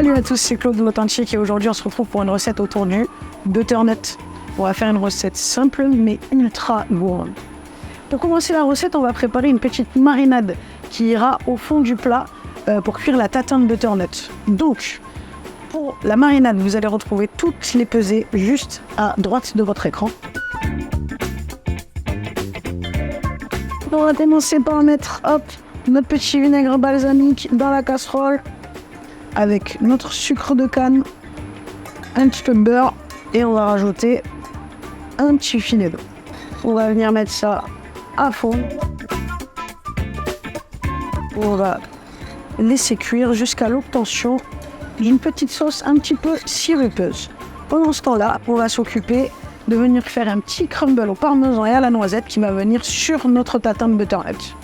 Salut à tous, c'est Claude de l'Authentique et aujourd'hui on se retrouve pour une recette autour du butternut. On va faire une recette simple mais ultra gourmande. Pour commencer la recette, on va préparer une petite marinade qui ira au fond du plat pour cuire la tatin de butternut. Donc, pour la marinade, vous allez retrouver toutes les pesées juste à droite de votre écran. On va commencer par mettre notre petit vinaigre balsamique dans la casserole avec notre sucre de canne, un petit peu de beurre et on va rajouter un petit filet d'eau. On va venir mettre ça à fond. On va laisser cuire jusqu'à l'obtention d'une petite sauce un petit peu sirupeuse. Pendant ce temps-là, on va s'occuper de venir faire un petit crumble au parmesan et à la noisette qui va venir sur notre tatin de butternut.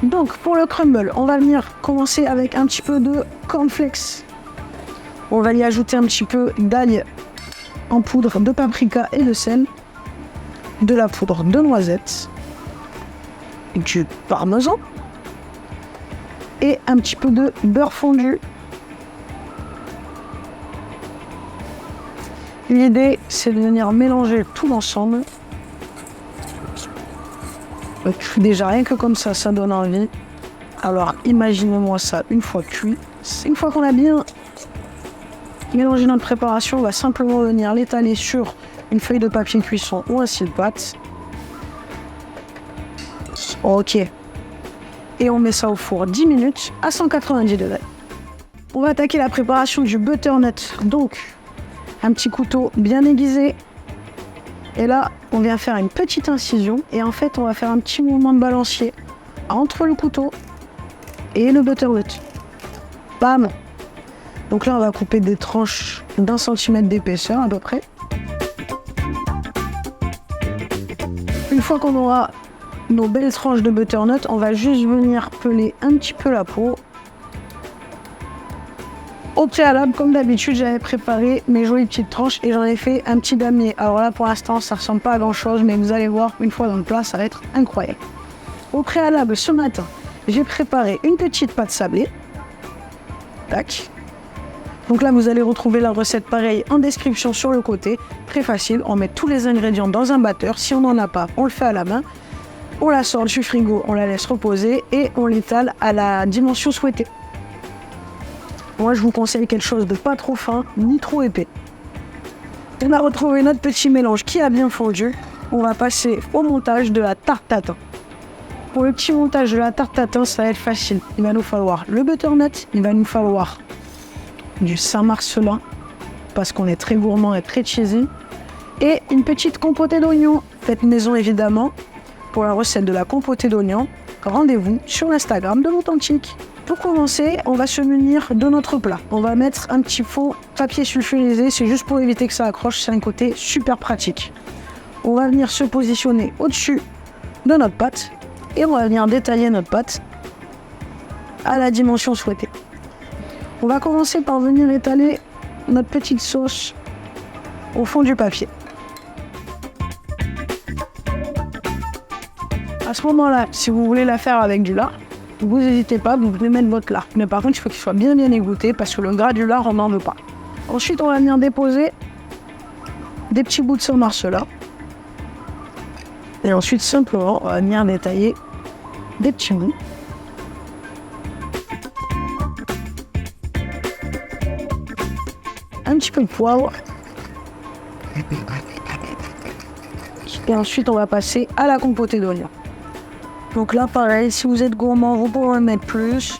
Donc pour le crumble, on va venir commencer avec un petit peu de cornflakes. On va y ajouter un petit peu d'ail en poudre, de paprika et de sel, de la poudre de noisette, du parmesan et un petit peu de beurre fondu. L'idée, c'est de venir mélanger tout l'ensemble. Déjà, rien que comme ça, ça donne envie. Alors, imaginez-moi ça une fois cuit. Une fois qu'on a bien mélangé notre préparation, on va simplement venir l'étaler sur une feuille de papier cuisson ou un cile-pâte. Ok. Et on met ça au four 10 minutes à 190 degrés. On va attaquer la préparation du butternut. Donc, un petit couteau bien aiguisé. Et là, on vient faire une petite incision. Et en fait, on va faire un petit mouvement de balancier entre le couteau et le butternut. Bam! Donc là, on va couper des tranches d'1 centimètre d'épaisseur à peu près. Une fois qu'on aura nos belles tranches de butternut, on va juste venir peler un petit peu la peau. Au préalable, comme d'habitude, j'avais préparé mes jolies petites tranches et j'en ai fait un petit damier. Alors là, pour l'instant, ça ressemble pas à grand chose, mais vous allez voir, une fois dans le plat, ça va être incroyable. Au préalable, ce matin, j'ai préparé une petite pâte sablée. Tac. Donc là, vous allez retrouver la recette pareille en description sur le côté. Très facile, on met tous les ingrédients dans un batteur. Si on n'en a pas, on le fait à la main. On la sort du frigo, on la laisse reposer et on l'étale à la dimension souhaitée. Moi, je vous conseille quelque chose de pas trop fin, ni trop épais. On a retrouvé notre petit mélange qui a bien fondu. On va passer au montage de la tarte tatin. Pour le petit montage de la tarte tatin, ça va être facile. Il va nous falloir le butternut, il va nous falloir du Saint-Marcellin, parce qu'on est très gourmand et très cheesy, et une petite compotée d'oignons, faite maison évidemment. Pour la recette de la compotée d'oignons, rendez-vous sur l'Instagram de l'Authentique. Pour commencer, on va se munir de notre plat. On va mettre un petit fond papier sulfurisé, c'est juste pour éviter que ça accroche, c'est un côté super pratique. On va venir se positionner au-dessus de notre pâte et on va venir détailler notre pâte à la dimension souhaitée. On va commencer par venir étaler notre petite sauce au fond du papier. À ce moment-là, si vous voulez la faire avec du lard, vous n'hésitez pas, vous pouvez mettre votre lard. Mais par contre, il faut qu'il soit bien égoutté parce que le gras du lard, on n'en veut pas. Ensuite, on va venir déposer des petits bouts de Saint-Marcellin. Et ensuite, simplement, on va venir détailler des petits bouts. Un petit peu de poivre. Et ensuite, on va passer à la compotée d'oignons. Donc là, pareil, si vous êtes gourmand, vous pouvez en mettre plus.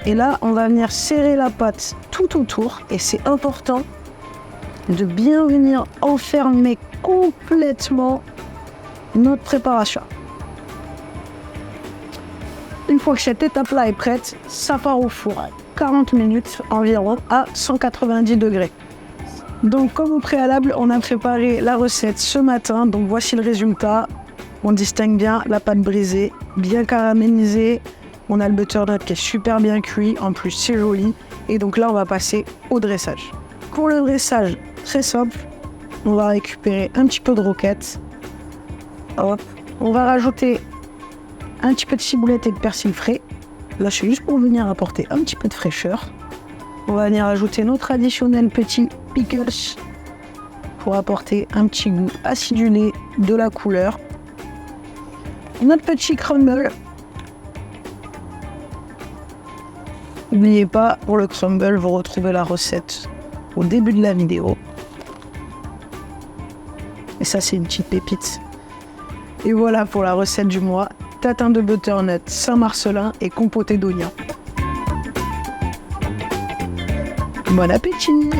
Et là, on va venir serrer la pâte tout autour. Et c'est important de bien venir enfermer complètement notre préparation. Une fois que cette étape-là est prête, ça part au four. 40 minutes environ à 190 degrés. Donc comme au préalable, on a préparé la recette ce matin, donc voici le résultat. On distingue bien la pâte brisée, bien caramélisée. On a le butternut qui est super bien cuit, en plus c'est joli. Et donc là, on va passer au dressage. Pour le dressage, très simple, on va récupérer un petit peu de roquette. Hop. On va rajouter un petit peu de ciboulette et de persil frais. Là, c'est juste pour venir apporter un petit peu de fraîcheur. On va venir ajouter nos traditionnels petits pickles pour apporter un petit goût acidulé, de la couleur. Notre petit crumble. N'oubliez pas, pour le crumble, vous retrouvez la recette au début de la vidéo. Et ça, c'est une petite pépite. Et voilà pour la recette du mois. Tatin de butternut Saint-Marcelin et compoté d'oignons. Bon appétit!